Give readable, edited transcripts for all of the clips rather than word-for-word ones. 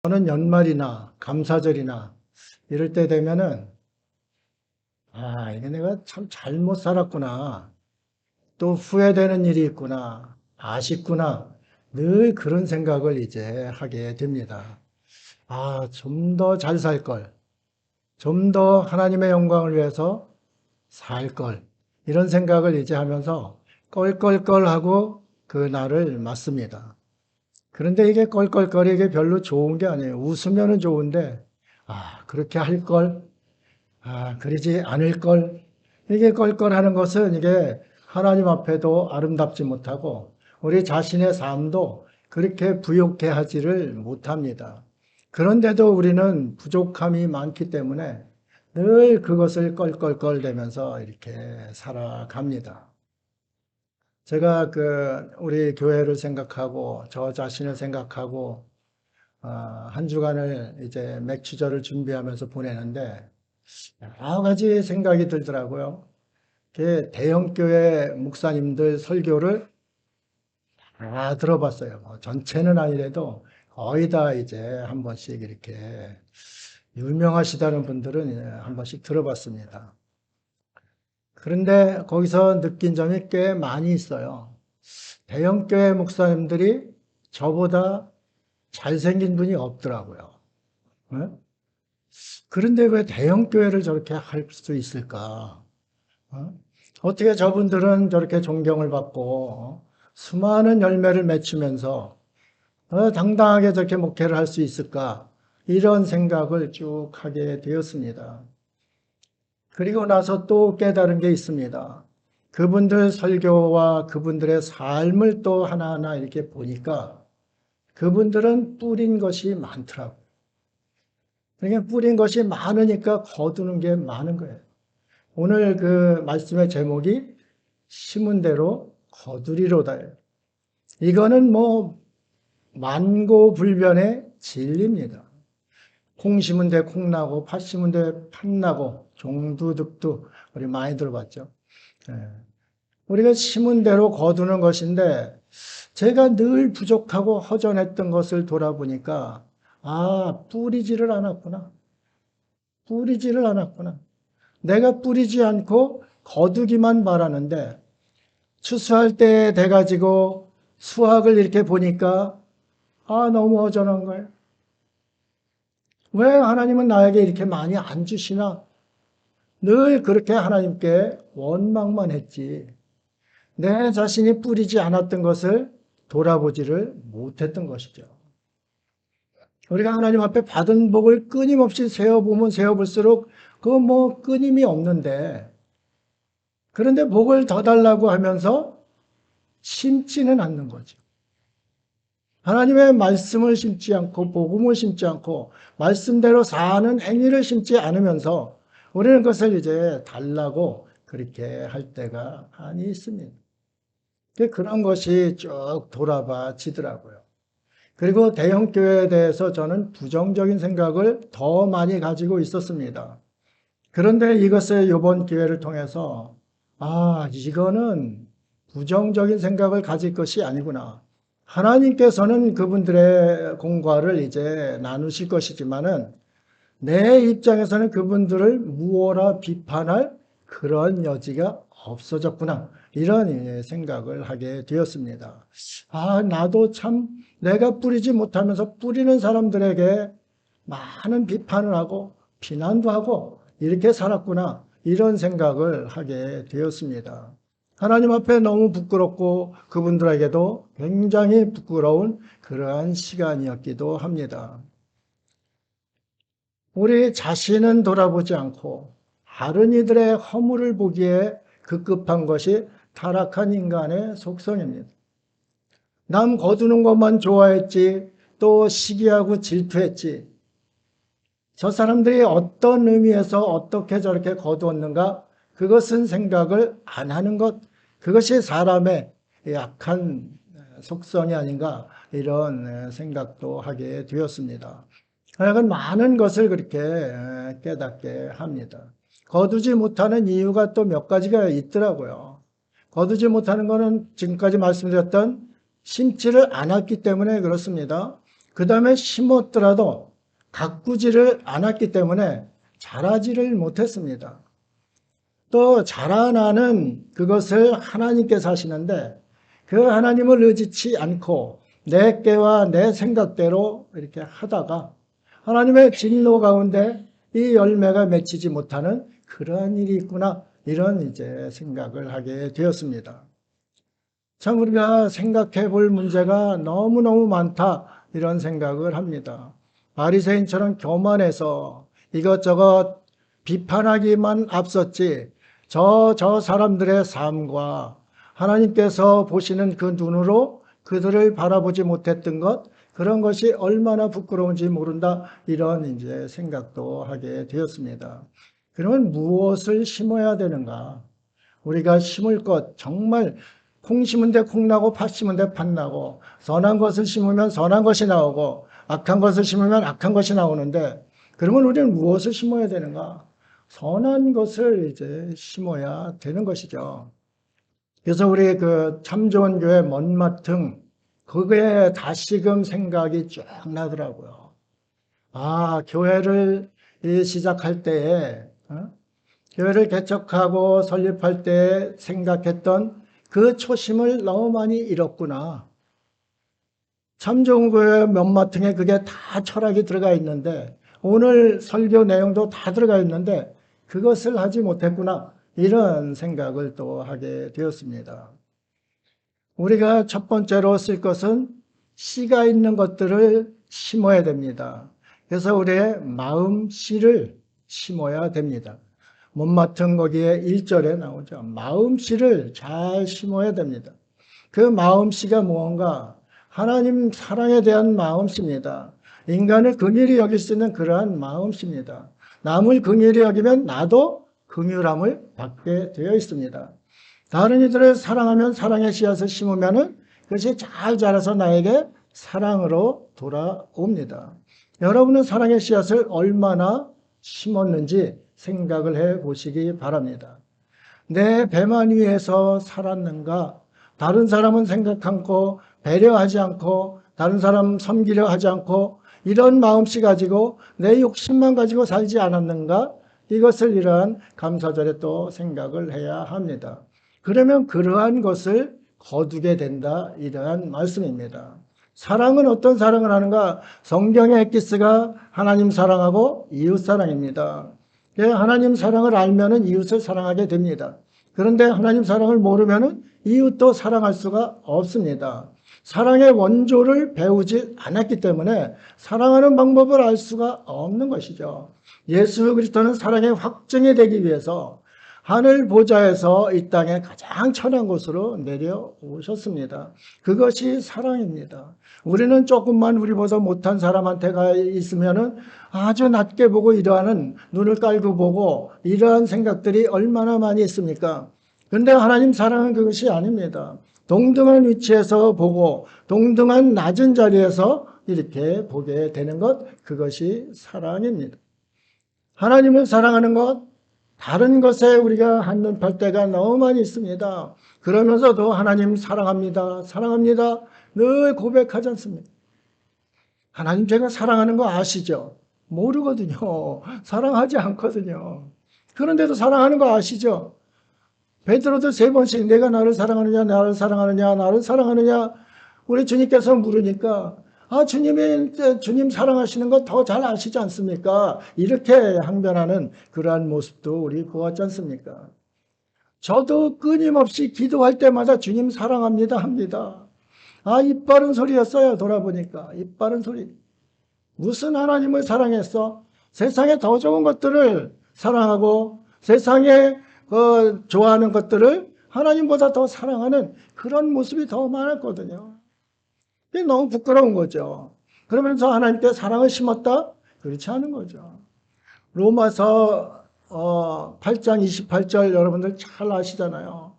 저는 연말이나 감사절이나 이럴 때 되면은 이게 내가 참 잘못 살았구나. 또 후회되는 일이 있구나. 아쉽구나. 늘 그런 생각을 이제 하게 됩니다. 좀 더 잘 살 걸. 좀 더 하나님의 영광을 위해서 살 걸. 이런 생각을 이제 하면서 껄껄껄하고 그 날을 맞습니다. 그런데 이게 껄껄거리게 별로 좋은 게 아니에요. 웃으면은 좋은데, 그렇게 할 걸, 그러지 않을 걸. 이게 껄껄하는 것은 이게 하나님 앞에도 아름답지 못하고, 우리 자신의 삶도 그렇게 부욕해 하지를 못합니다. 그런데도 우리는 부족함이 많기 때문에 늘 그것을 껄껄껄대면서 이렇게 살아갑니다. 제가 우리 교회를 생각하고 저 자신을 생각하고 한 주간을 이제 맥주절을 준비하면서 보내는데 여러 가지 생각이 들더라고요. 대형교회 목사님들 설교를 다 들어봤어요. 전체는 아니래도 거의 다 이제 한 번씩 이렇게 유명하시다는 분들은 한 번씩 들어봤습니다. 그런데 거기서 느낀 점이 꽤 많이 있어요. 대형교회 목사님들이 저보다 잘생긴 분이 없더라고요. 네? 그런데 왜 대형교회를 저렇게 할 수 있을까? 어? 어떻게 저분들은 저렇게 존경을 받고 수많은 열매를 맺히면서 당당하게 저렇게 목회를 할 수 있을까? 이런 생각을 쭉 하게 되었습니다. 그리고 나서 또 깨달은 게 있습니다. 그분들 설교와 그분들의 삶을 또 하나하나 이렇게 보니까 그분들은 뿌린 것이 많더라고요. 그러니까 뿌린 것이 많으니까 거두는 게 많은 거예요. 오늘 그 말씀의 제목이 심은 대로 거두리로다예요. 이거는 뭐 만고불변의 진리입니다. 콩 심은 데 콩 나고 팥 심은 데 팥 나고 종두득두 우리 많이 들어봤죠. 예. 우리가 심은 대로 거두는 것인데 제가 늘 부족하고 허전했던 것을 돌아보니까 뿌리지를 않았구나. 뿌리지를 않았구나. 내가 뿌리지 않고 거두기만 바라는데 추수할 때 돼가지고 수확을 이렇게 보니까 너무 허전한 거예요. 왜 하나님은 나에게 이렇게 많이 안 주시나? 늘 그렇게 하나님께 원망만 했지. 내 자신이 뿌리지 않았던 것을 돌아보지를 못했던 것이죠. 우리가 하나님 앞에 받은 복을 끊임없이 세어보면 세어볼수록 그 뭐 끊임이 없는데, 그런데 복을 더 달라고 하면서 심지는 않는 거죠. 하나님의 말씀을 심지 않고 복음을 심지 않고 말씀대로 사는 행위를 심지 않으면서 우리는 그것을 이제 달라고 그렇게 할 때가 많이 있습니다. 그런 것이 쭉 돌아봐지더라고요. 그리고 대형교회에 대해서 저는 부정적인 생각을 더 많이 가지고 있었습니다. 그런데 이것을 이번 기회를 통해서 이거는 부정적인 생각을 가질 것이 아니구나. 하나님께서는 그분들의 공과를 이제 나누실 것이지만은 내 입장에서는 그분들을 무어라 비판할 그런 여지가 없어졌구나. 이런 생각을 하게 되었습니다. 나도 참 내가 뿌리지 못하면서 뿌리는 사람들에게 많은 비판을 하고 비난도 하고 이렇게 살았구나. 이런 생각을 하게 되었습니다. 하나님 앞에 너무 부끄럽고 그분들에게도 굉장히 부끄러운 그러한 시간이었기도 합니다. 우리 자신은 돌아보지 않고 다른 이들의 허물을 보기에 급급한 것이 타락한 인간의 속성입니다. 남 거두는 것만 좋아했지, 또 시기하고 질투했지. 저 사람들이 어떤 의미에서 어떻게 저렇게 거두었는가? 그것은 생각을 안 하는 것. 그것이 사람의 약한 속성이 아닌가? 이런 생각도 하게 되었습니다. 하여간 많은 것을 그렇게 깨닫게 합니다. 거두지 못하는 이유가 또 몇 가지가 있더라고요. 거두지 못하는 것은 지금까지 말씀드렸던 심지를 않았기 때문에 그렇습니다. 그 다음에 심었더라도 가꾸지를 않았기 때문에 자라지를 못했습니다. 또 자라나는 그것을 하나님께서 하시는데 그 하나님을 의지치 않고 내 깨와 내 생각대로 이렇게 하다가 하나님의 진노 가운데 이 열매가 맺히지 못하는 그러한 일이 있구나, 이런 이제 생각을 하게 되었습니다. 참 우리가 생각해 볼 문제가 너무너무 많다, 이런 생각을 합니다. 바리새인처럼 교만해서 이것저것 비판하기만 앞섰지 저 사람들의 삶과 하나님께서 보시는 그 눈으로 그들을 바라보지 못했던 것, 그런 것이 얼마나 부끄러운지 모른다, 이런 이제 생각도 하게 되었습니다. 그러면 무엇을 심어야 되는가? 우리가 심을 것, 정말 콩 심은 데 콩 나고 팥 심은 데 팥 나고, 선한 것을 심으면 선한 것이 나오고 악한 것을 심으면 악한 것이 나오는데, 그러면 우리는 무엇을 심어야 되는가? 선한 것을 이제 심어야 되는 것이죠. 그래서 우리 그 참 좋은 교회 먼마등, 그게 다시금 생각이 쭉 나더라고요. 아, 교회를 시작할 때에, 교회를 개척하고 설립할 때 생각했던 그 초심을 너무 많이 잃었구나. 참 좋은 교회 면마등에 그게 다 철학이 들어가 있는데, 오늘 설교 내용도 다 들어가 있는데 그것을 하지 못했구나, 이런 생각을 또 하게 되었습니다. 우리가 첫 번째로 쓸 것은 씨가 있는 것들을 심어야 됩니다. 그래서 우리의 마음 씨를 심어야 됩니다. 못맡은 거기에 1절에 나오죠. 마음 씨를 잘 심어야 됩니다. 그 마음 씨가 무언가? 하나님 사랑에 대한 마음 씨입니다. 인간을 긍휼히 여길 수 있는 그러한 마음 씨입니다. 남을 긍휼히 여기면 나도 긍휼함을 받게 되어 있습니다. 다른 이들을 사랑하면 사랑의 씨앗을 심으면 그것이 잘 자라서 나에게 사랑으로 돌아옵니다. 여러분은 사랑의 씨앗을 얼마나 심었는지 생각을 해 보시기 바랍니다. 내 배만 위해서 살았는가? 다른 사람은 생각 않고 배려하지 않고 다른 사람 섬기려 하지 않고 이런 마음씨 가지고 내 욕심만 가지고 살지 않았는가? 이것을 이러한 감사절에 또 생각을 해야 합니다. 그러면 그러한 것을 거두게 된다, 이러한 말씀입니다. 사랑은 어떤 사랑을 하는가? 성경의 엑기스가 하나님 사랑하고 이웃 사랑입니다. 하나님 사랑을 알면 이웃을 사랑하게 됩니다. 그런데 하나님 사랑을 모르면 이웃도 사랑할 수가 없습니다. 사랑의 원조를 배우지 않았기 때문에 사랑하는 방법을 알 수가 없는 것이죠. 예수 그리스도는 사랑의 확증이 되기 위해서 하늘 보좌에서 이 땅에 가장 천한 곳으로 내려오셨습니다. 그것이 사랑입니다. 우리는 조금만 우리보다 못한 사람한테가 있으면은 아주 낮게 보고 이러한 눈을 깔고 보고 이러한 생각들이 얼마나 많이 있습니까? 그런데 하나님 사랑은 그것이 아닙니다. 동등한 위치에서 보고 동등한 낮은 자리에서 이렇게 보게 되는 것, 그것이 사랑입니다. 하나님을 사랑하는 것, 다른 것에 우리가 한눈 팔 때가 너무 많이 있습니다. 그러면서도 하나님 사랑합니다, 사랑합니다 늘 고백하지 않습니다. 하나님 제가 사랑하는 거 아시죠? 모르거든요. 사랑하지 않거든요. 그런데도 사랑하는 거 아시죠? 베드로도 3번씩 내가 나를 사랑하느냐, 나를 사랑하느냐, 나를 사랑하느냐, 우리 주님께서 물으니까 주님 사랑하시는 거 더 잘 아시지 않습니까? 이렇게 항변하는 그러한 모습도 우리 보았지 않습니까? 저도 끊임없이 기도할 때마다 주님 사랑합니다 합니다. 입 바른 소리였어요. 돌아보니까 입 바른 소리. 무슨 하나님을 사랑했어? 세상에 더 좋은 것들을 사랑하고 세상에 좋아하는 것들을 하나님보다 더 사랑하는 그런 모습이 더 많았거든요. 이게 너무 부끄러운 거죠. 그러면서 하나님께 사랑을 심었다? 그렇지 않은 거죠. 로마서 8장 28절 여러분들 잘 아시잖아요.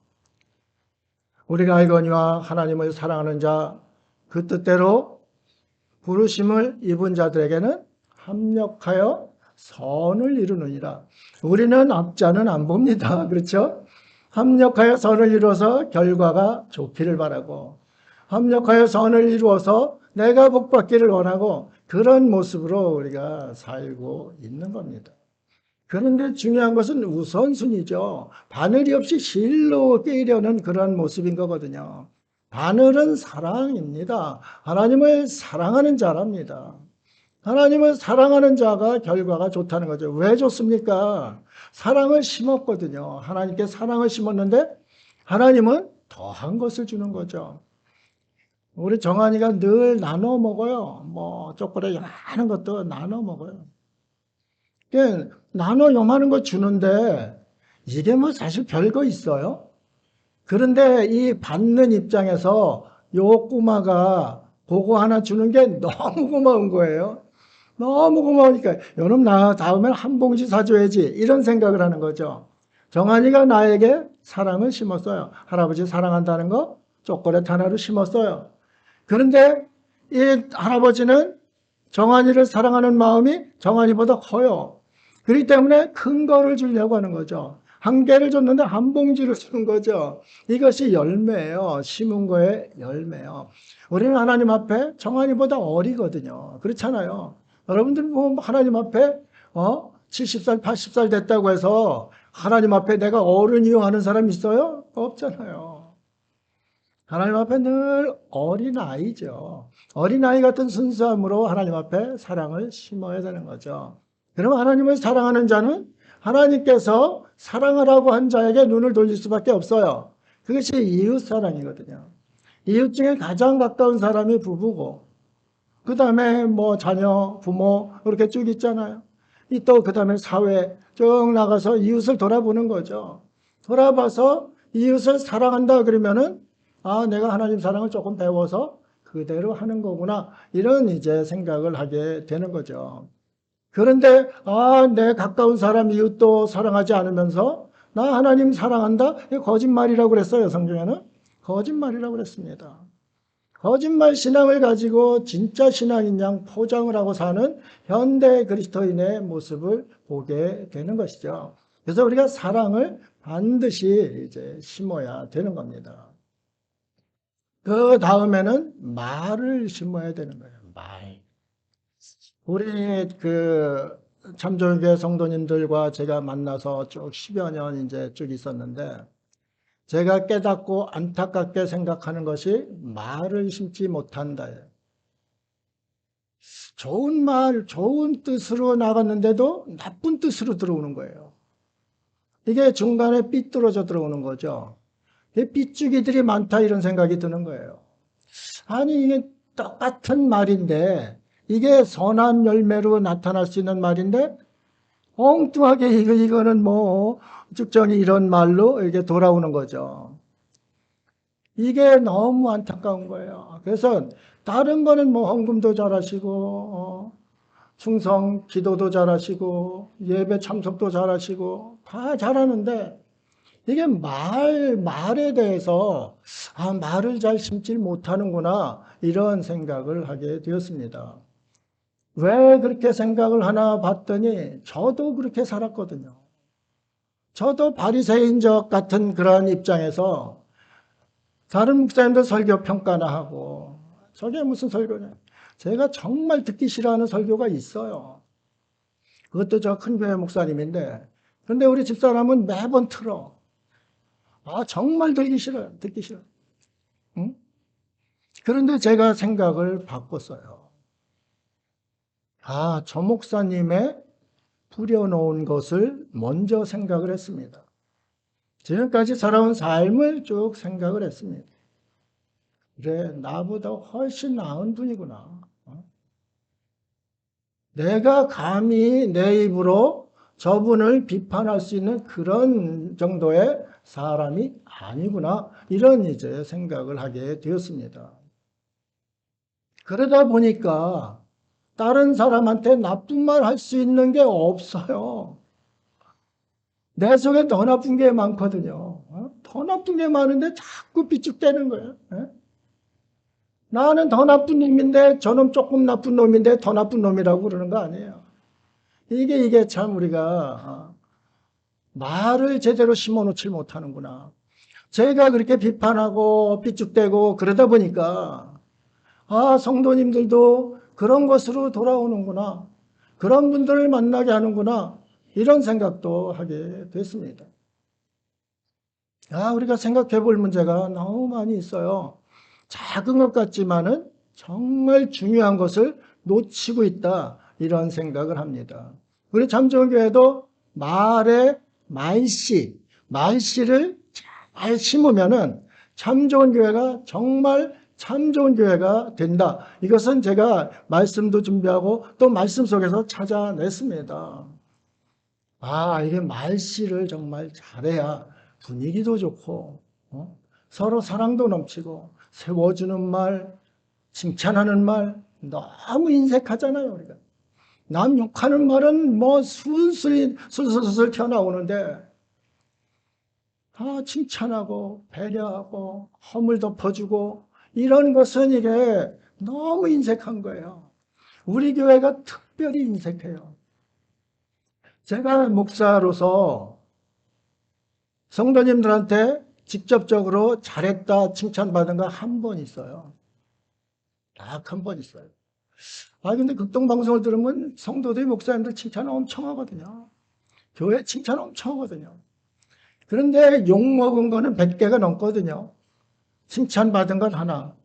우리가 알거니와 하나님을 사랑하는 자 그 뜻대로 부르심을 입은 자들에게는 합력하여 선을 이루느니라. 우리는 앞자는 안 봅니다. 그렇죠? 합력하여 선을 이루어서 결과가 좋기를 바라고, 합력하여 선을 이루어서 내가 복받기를 원하고 그런 모습으로 우리가 살고 있는 겁니다. 그런데 중요한 것은 우선순위죠. 바늘이 없이 실로 꿰려는 그런 모습인 거거든요. 바늘은 사랑입니다. 하나님을 사랑하는 자랍니다. 하나님을 사랑하는 자가 결과가 좋다는 거죠. 왜 좋습니까? 사랑을 심었거든요. 하나님께 사랑을 심었는데 하나님은 더한 것을 주는 거죠. 우리 정한이가 늘 나눠 먹어요. 뭐 초콜릿 요만한 것도 나눠 먹어요. 나눠 요만한 거 주는데 이게 뭐 사실 별거 있어요? 그런데 이 받는 입장에서 요 꼬마가 그거 하나 주는 게 너무 고마운 거예요. 너무 고마우니까 여름 나 다음엔 한 봉지 사줘야지 이런 생각을 하는 거죠. 정한이가 나에게 사랑을 심었어요. 할아버지 사랑한다는 거 초콜릿 하나로 심었어요. 그런데 이 할아버지는 정한이를 사랑하는 마음이 정한이보다 커요. 그렇기 때문에 큰 거를 주려고 하는 거죠. 한 개를 줬는데 한 봉지를 주는 거죠. 이것이 열매예요. 심은 거의 열매예요. 우리는 하나님 앞에 정한이보다 어리거든요. 그렇잖아요. 여러분들 뭐 하나님 앞에 70살, 80살 됐다고 해서 하나님 앞에 내가 어른이요 하는 사람 있어요? 없잖아요. 하나님 앞에 늘 어린아이죠. 어린아이 같은 순수함으로 하나님 앞에 사랑을 심어야 되는 거죠. 그럼 하나님을 사랑하는 자는 하나님께서 사랑하라고 한 자에게 눈을 돌릴 수밖에 없어요. 그것이 이웃사랑이거든요. 이웃 중에 가장 가까운 사람이 부부고 그 다음에 뭐 자녀, 부모 이렇게 쭉 있잖아요. 또 그 다음에 사회 쭉 나가서 이웃을 돌아보는 거죠. 돌아봐서 이웃을 사랑한다 그러면은 내가 하나님 사랑을 조금 배워서 그대로 하는 거구나 이런 이제 생각을 하게 되는 거죠. 그런데 내 가까운 사람 이웃도 사랑하지 않으면서 나 하나님 사랑한다? 이거 거짓말이라고 그랬어요. 성경에는 거짓말이라고 그랬습니다. 거짓말 신앙을 가지고 진짜 신앙인 양 포장을 하고 사는 현대 그리스도인의 모습을 보게 되는 것이죠. 그래서 우리가 사랑을 반드시 이제 심어야 되는 겁니다. 그 다음에는 말을 심어야 되는 거예요. 말. 우리 그 참조교회 성도님들과 제가 만나서 쭉 10여 년 이제 쭉 있었는데 제가 깨닫고 안타깝게 생각하는 것이 말을 심지 못한다. 좋은 말, 좋은 뜻으로 나갔는데도 나쁜 뜻으로 들어오는 거예요. 이게 중간에 삐뚤어져 들어오는 거죠. 삐죽이들이 많다 이런 생각이 드는 거예요. 아니 이게 똑같은 말인데 이게 선한 열매로 나타날 수 있는 말인데 엉뚱하게 이거는 뭐 쭉정이 이런 말로 이게 돌아오는 거죠. 이게 너무 안타까운 거예요. 그래서 다른 거는 뭐 헌금도 잘하시고 충성 기도도 잘하시고 예배 참석도 잘하시고 다 잘하는데 이게 말에 대해서 말을 잘 심지 못하는구나 이런 생각을 하게 되었습니다. 왜 그렇게 생각을 하나 봤더니 저도 그렇게 살았거든요. 저도 바리새인적 같은 그러한 입장에서 다른 목사님들 설교 평가나 하고 저게 무슨 설교냐. 제가 정말 듣기 싫어하는 설교가 있어요. 그것도 저 큰 교회 목사님인데 그런데 우리 집사람은 매번 틀어. 정말 듣기 싫어요. 듣기 싫어. 응? 그런데 제가 생각을 바꿨어요. 저 목사님의 부려놓은 것을 먼저 생각을 했습니다. 지금까지 살아온 삶을 쭉 생각을 했습니다. 그래, 나보다 훨씬 나은 분이구나. 내가 감히 내 입으로 저분을 비판할 수 있는 그런 정도의 사람이 아니구나. 이런 이제 생각을 하게 되었습니다. 그러다 보니까 다른 사람한테 나쁜 말 할 수 있는 게 없어요. 내 속에 더 나쁜 게 많거든요. 더 나쁜 게 많은데 자꾸 비축되는 거예요. 나는 더 나쁜 놈인데 저놈 조금 나쁜 놈인데 더 나쁜 놈이라고 그러는 거 아니에요. 이게 참 우리가 말을 제대로 심어놓지 못하는구나. 제가 그렇게 비판하고 비축되고 그러다 보니까 아, 성도님들도 그런 것으로 돌아오는구나. 그런 분들을 만나게 하는구나. 이런 생각도 하게 됐습니다. 아, 우리가 생각해 볼 문제가 너무 많이 있어요. 작은 것 같지만은 정말 중요한 것을 놓치고 있다. 이런 생각을 합니다. 우리 참좋은교회도 말씨를 잘 심으면은 참 좋은 교회가 정말 참 좋은 교회가 된다. 이것은 제가 말씀도 준비하고 또 말씀 속에서 찾아냈습니다. 아, 이게 말씨를 정말 잘해야 분위기도 좋고, 서로 사랑도 넘치고, 세워주는 말, 칭찬하는 말, 너무 인색하잖아요, 우리가. 남 욕하는 말은 뭐 술술 튀어나오는데, 칭찬하고, 배려하고, 허물 덮어주고, 이런 것은 이게 너무 인색한 거예요. 우리 교회가 특별히 인색해요. 제가 목사로서 성도님들한테 직접적으로 잘했다 칭찬받은 거 한 번 있어요. 딱 한 번 있어요. 근데 극동방송을 들으면 성도들이 목사님들 칭찬 엄청 하거든요. 교회 칭찬 엄청 하거든요. 그런데 욕먹은 거는 100개가 넘거든요. 칭찬받은 건 하나.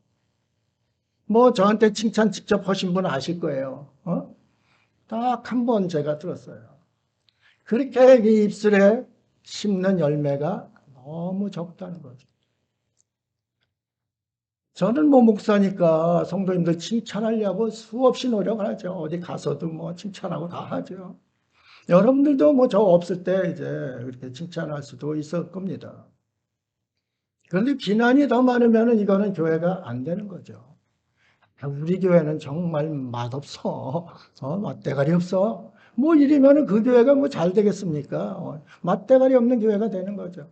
뭐 저한테 칭찬 직접 하신 분 아실 거예요. 딱 한 번 제가 들었어요. 그렇게 이 입술에 심는 열매가 너무 적다는 거죠. 저는 뭐 목사니까 성도님들 칭찬하려고 수없이 노력을 하죠. 어디 가서도 뭐 칭찬하고 다 하죠. 여러분들도 뭐 저 없을 때 이제 그렇게 칭찬할 수도 있을 겁니다. 그런데 비난이 더 많으면 이거는 교회가 안 되는 거죠. 우리 교회는 정말 맛없어. 맛대가리 없어. 뭐 이러면은 그 교회가 뭐 잘 되겠습니까? 맛대가리 없는 교회가 되는 거죠.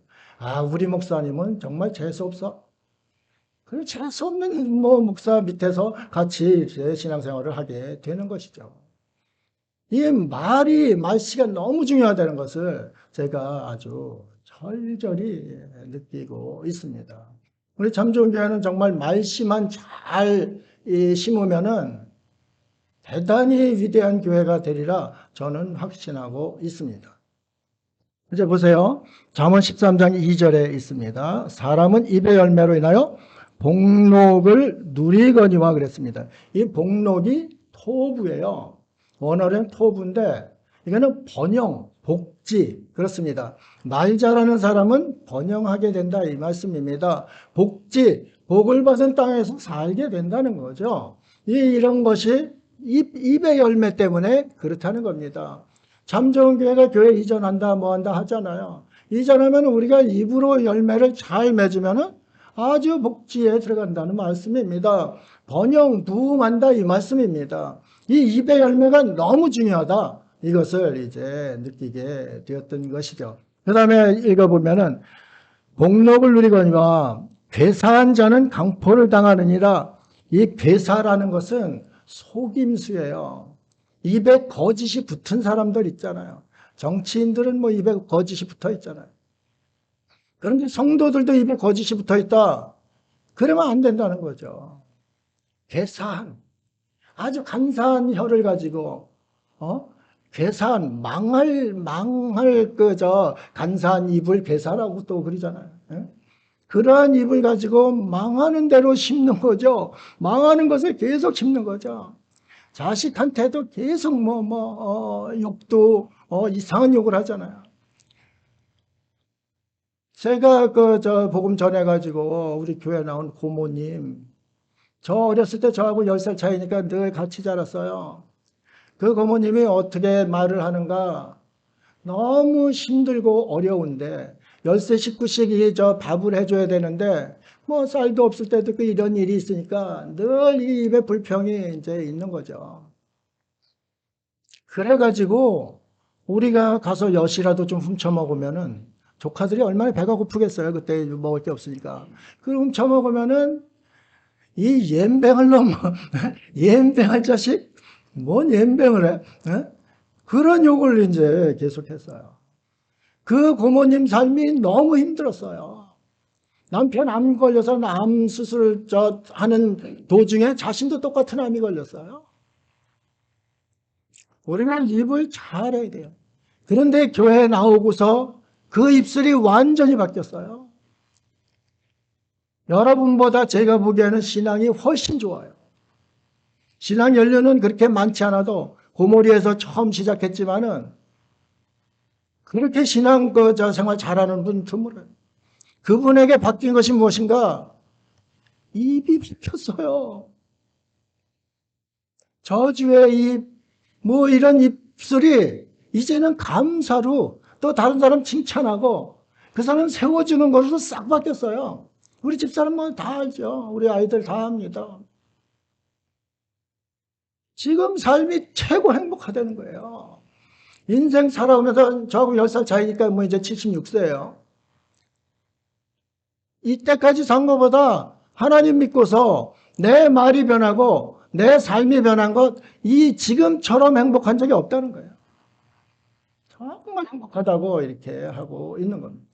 우리 목사님은 정말 재수 없어. 그 재수 없는 뭐 목사 밑에서 같이 이제 신앙생활을 하게 되는 것이죠. 이 말씨가 너무 중요하다는 것을 제가 아주 절절히 느끼고 있습니다. 우리 참 좋은 교회는 정말 말씨만 잘 심으면은 대단히 위대한 교회가 되리라 저는 확신하고 있습니다. 이제 보세요. 잠언 13장 2절에 있습니다. 사람은 입의 열매로 인하여 복록을 누리거니와 그랬습니다. 이 복록이 토부예요. 원어는 토부인데 이거는 번영, 복지 그렇습니다. 말 잘하는 사람은 번영하게 된다 이 말씀입니다. 복지, 복을 받은 땅에서 살게 된다는 거죠. 이런 것이 입의 열매 때문에 그렇다는 겁니다. 참 좋은 교회가 교회 이전한다 뭐 한다 하잖아요. 이전하면 우리가 입으로 열매를 잘 맺으면 아주 복지에 들어간다는 말씀입니다. 번영 부흥한다 이 말씀입니다. 이 입의 열매가 너무 중요하다. 이것을 이제 느끼게 되었던 것이죠. 그 다음에 읽어보면은 복록을 누리거니와 괴사한 자는 강포를 당하느니라. 이 괴사라는 것은 속임수예요. 입에 거짓이 붙은 사람들 있잖아요. 정치인들은 뭐 입에 거짓이 붙어 있잖아요. 그런데 성도들도 입에 거짓이 붙어 있다. 그러면 안 된다는 거죠. 괴사한, 아주 간사한 혀를 가지고, 괴사한, 간사한 입을 괴사라고 또 그러잖아요. 예? 그러한 입을 가지고 망하는 대로 심는 거죠. 망하는 것을 계속 심는 거죠. 자식한테도 계속 욕도, 이상한 욕을 하잖아요. 제가 복음 전해가지고 우리 교회 나온 고모님, 저 어렸을 때 저하고 10살 차이니까 늘 같이 자랐어요. 그 고모님이 어떻게 말을 하는가, 너무 힘들고 어려운데, 10세 식구씩 밥을 해줘야 되는데, 뭐 쌀도 없을 때도 이런 일이 있으니까 늘 이 입에 불평이 이제 있는 거죠. 그래가지고 우리가 가서 엿이라도 좀 훔쳐 먹으면은 조카들이 얼마나 배가 고프겠어요. 그때 먹을 게 없으니까. 그 훔쳐 먹으면은 이 옌뱅을 넘어 옌뱅할 자식 뭔 옌뱅을 해? 에? 그런 욕을 이제 계속했어요. 그 고모님 삶이 너무 힘들었어요. 남편 암 걸려서 암 수술 하는 도중에 자신도 똑같은 암이 걸렸어요. 우리가 입을 잘해야 돼요. 그런데 교회 나오고서 그 입술이 완전히 바뀌었어요. 여러분보다 제가 보기에는 신앙이 훨씬 좋아요. 신앙 연륜은 그렇게 많지 않아도 고모리에서 처음 시작했지만은 그렇게 신앙 생활 잘하는 분 드물어요. 그분에게 바뀐 것이 무엇인가? 입이 바뀌었어요. 저주의 입, 이런 입술이 이제는 감사로 또 다른 사람 칭찬하고 그 사람 세워주는 것으로 싹 바뀌었어요. 우리 집사람은 다 알죠. 우리 아이들 다 합니다. 지금 삶이 최고 행복하다는 거예요. 인생 살아오면서 저하고 10살 차이니까 이제 76세예요. 이때까지 산 것보다 하나님 믿고서 내 말이 변하고 내 삶이 변한 것, 이 지금처럼 행복한 적이 없다는 거예요. 정말 행복하다고 이렇게 하고 있는 겁니다.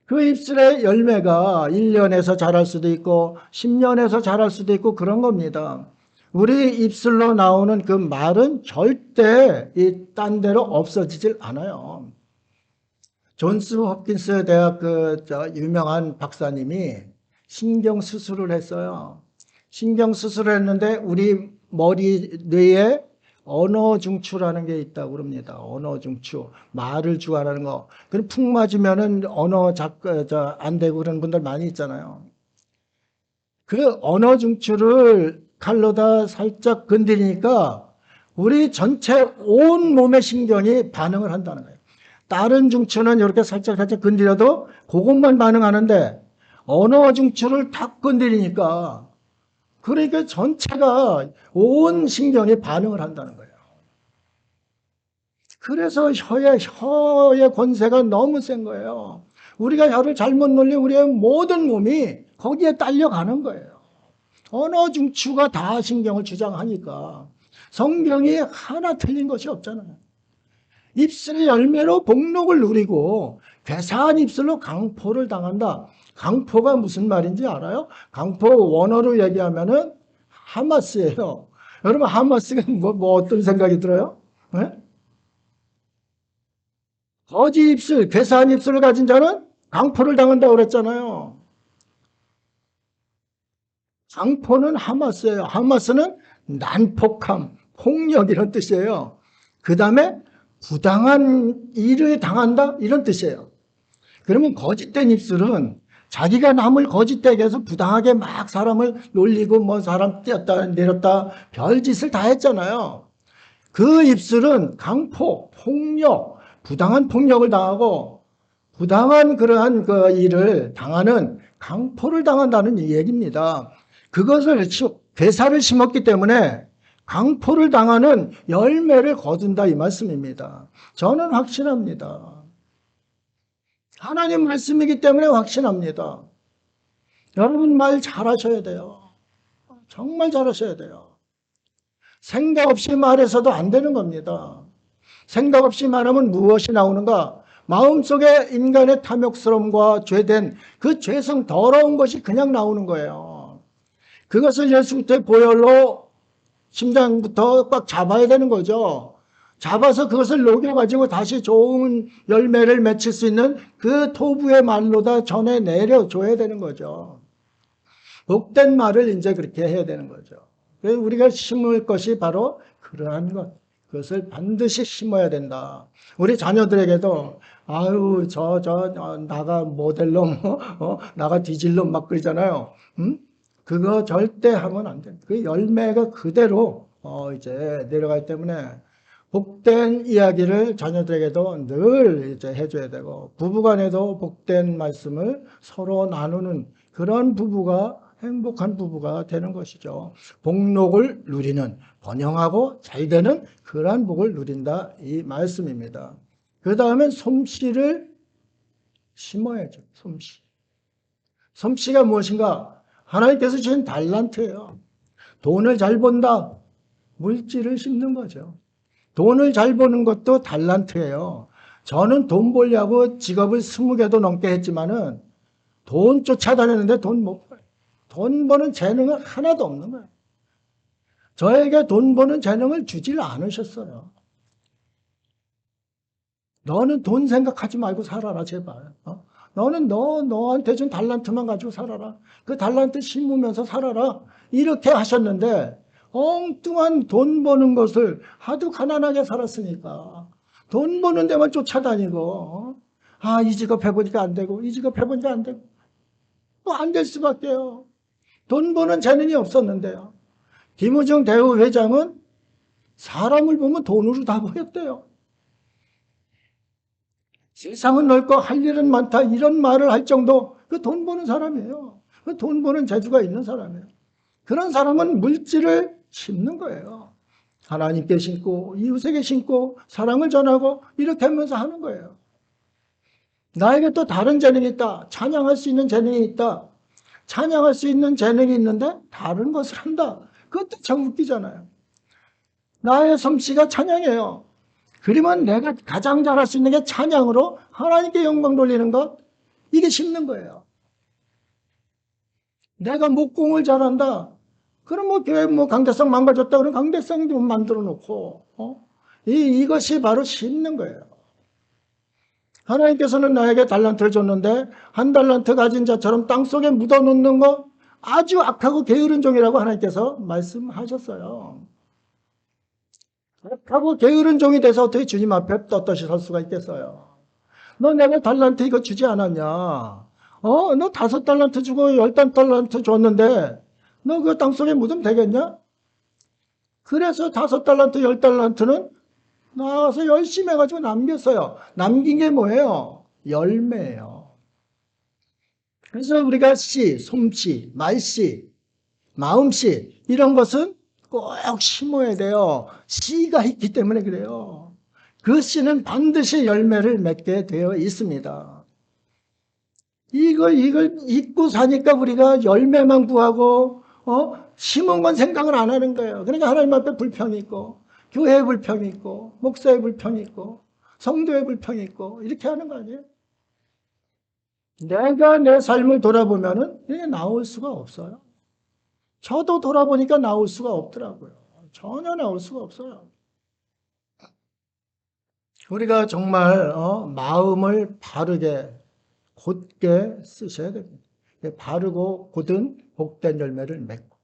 그 입술의 열매가 1년에서 자랄 수도 있고 10년에서 자랄 수도 있고 그런 겁니다. 우리 입술로 나오는 그 말은 절대 딴 데로 없어지질 않아요. 존스 홉킨스 대학 유명한 박사님이 신경 수술을 했어요. 신경 수술을 했는데 우리 머리 뇌에 언어 중추라는 게 있다고 그럽니다. 언어 중추, 말을 주관하는 거. 그럼 푹 맞으면은 언어 안 되고 그런 분들 많이 있잖아요. 그 언어 중추를 칼로다 살짝 건드리니까 우리 전체 온 몸의 신경이 반응을 한다는 거예요. 다른 중추는 이렇게 살짝 건드려도 그것만 반응하는데 언어 중추를 탁 건드리니까 그러니까 전체가 온 신경이 반응을 한다는 거예요. 그래서 혀의 권세가 너무 센 거예요. 우리가 혀를 잘못 놀리면 우리의 모든 몸이 거기에 딸려가는 거예요. 언어 중추가 다 신경을 주장하니까 성경이 하나 틀린 것이 없잖아요. 입술의 열매로 복록을 누리고 괴사한 입술로 강포를 당한다. 강포가 무슨 말인지 알아요? 강포 원어로 얘기하면은 하마스예요. 여러분 하마스가 어떤 생각이 들어요? 네? 거지 입술, 괴사한 입술을 가진 자는 강포를 당한다고 그랬잖아요. 강포는 하마스예요. 하마스는 난폭함, 폭력 이런 뜻이에요. 그 다음에 부당한 일을 당한다 이런 뜻이에요. 그러면 거짓된 입술은 자기가 남을 거짓되게 해서 부당하게 막 사람을 놀리고 사람 띄었다 내렸다 별짓을 다 했잖아요. 그 입술은 강포, 폭력, 부당한 폭력을 당하고 부당한 그러한 그 일을 당하는 강포를 당한다는 얘기입니다. 그것을 괴사를 심었기 때문에 강포를 당하는 열매를 거둔다 이 말씀입니다. 저는 확신합니다. 하나님 말씀이기 때문에 확신합니다. 여러분 말 잘하셔야 돼요. 정말 잘하셔야 돼요. 생각 없이 말해서도 안 되는 겁니다. 생각 없이 말하면 무엇이 나오는가? 마음속에 인간의 탐욕스러움과 죄된 그 죄성 더러운 것이 그냥 나오는 거예요. 그것을 예수 그리스도의 보혈로 심장부터 꽉 잡아야 되는 거죠. 잡아서 그것을 녹여가지고 다시 좋은 열매를 맺힐 수 있는 그 토부의 말로다 전해 내려줘야 되는 거죠. 복된 말을 이제 그렇게 해야 되는 거죠. 그래서 우리가 심을 것이 바로 그러한 것. 그것을 반드시 심어야 된다. 우리 자녀들에게도 아유 나가 모델로 나가 뒤질로 막 그러잖아요. 그거 절대 하면 안 돼. 그 열매가 그대로 이제 내려가기 때문에 복된 이야기를 자녀들에게도 늘 이제 해줘야 되고 부부간에도 복된 말씀을 서로 나누는 그런 부부가 행복한 부부가 되는 것이죠. 복록을 누리는 번영하고 잘되는 그러한 복을 누린다 이 말씀입니다. 그 다음엔 솜씨를 심어야죠. 솜씨. 솜씨가 무엇인가? 하나님께서 주신 달란트예요. 돈을 잘 번다. 물질을 심는 거죠. 돈을 잘 버는 것도 달란트예요. 저는 돈 벌려고 직업을 20개도 넘게 했지만은 돈 쫓아다녔는데 돈 못 벌어요. 돈 버는 재능은 하나도 없는 거예요. 저에게 돈 버는 재능을 주질 않으셨어요. 너는 돈 생각하지 말고 살아라, 제발. 너는 너한테 준 달란트만 가지고 살아라. 그 달란트 심으면서 살아라. 이렇게 하셨는데, 엉뚱한 돈 버는 것을 하도 가난하게 살았으니까, 돈 버는 데만 쫓아다니고, 이 직업 해보니까 안 되고, 이 직업 해보니까 안 되고, 또 안 될 수밖에요. 돈 버는 재능이 없었는데요. 김우중 대우 회장은 사람을 보면 돈으로 다 보였대요. 세상은 넓고 할 일은 많다 이런 말을 할 정도 그 돈 버는 사람이에요. 그 돈 버는 재주가 있는 사람이에요. 그런 사람은 물질을 심는 거예요. 하나님께 심고 이웃에게 심고 사랑을 전하고 이렇게 하면서 하는 거예요. 나에게 또 다른 재능이 있다. 찬양할 수 있는 재능이 있다. 찬양할 수 있는 재능이 있는데 다른 것을 한다. 그것도 참 웃기잖아요. 나의 솜씨가 찬양이에요. 그러면 내가 가장 잘할 수 있는 게 찬양으로 하나님께 영광 돌리는 것, 이게 심는 거예요. 내가 목공을 잘한다. 그럼 교회 강대상 망가졌다. 그러면 강대상 좀 만들어 놓고, 이것이 바로 심는 거예요. 하나님께서는 나에게 달란트를 줬는데, 한 달란트 가진 자처럼 땅 속에 묻어 놓는 거 아주 악하고 게으른 종이라고 하나님께서 말씀하셨어요. 악하고 게으른 종이 돼서 어떻게 주님 앞에 떳떳이 설 수가 있겠어요? 너 내가 달란트 이거 주지 않았냐? 너 5달란트 주고 10달란트 줬는데 너 그 땅속에 묻으면 되겠냐? 그래서 5달란트, 10달란트는 나와서 열심히 해가지고 남겼어요. 남긴 게 뭐예요? 열매예요. 그래서 우리가 씨, 솜씨, 말씨, 마음씨 이런 것은 꼭 심어야 돼요. 씨가 있기 때문에 그래요. 그 씨는 반드시 열매를 맺게 되어 있습니다. 이걸 잊고 사니까 우리가 열매만 구하고, 심은 건 생각을 안 하는 거예요. 그러니까 하나님 앞에 불평이 있고, 교회에 불평이 있고, 목사에 불평이 있고, 성도에 불평이 있고, 이렇게 하는 거 아니에요? 내가 내 삶을 돌아보면은 이게 나올 수가 없어요. 저도 돌아보니까 나올 수가 없더라고요. 전혀 나올 수가 없어요. 우리가 정말 마음을 바르게 곧게 쓰셔야 됩니다. 바르고 곧은 복된 열매를 맺고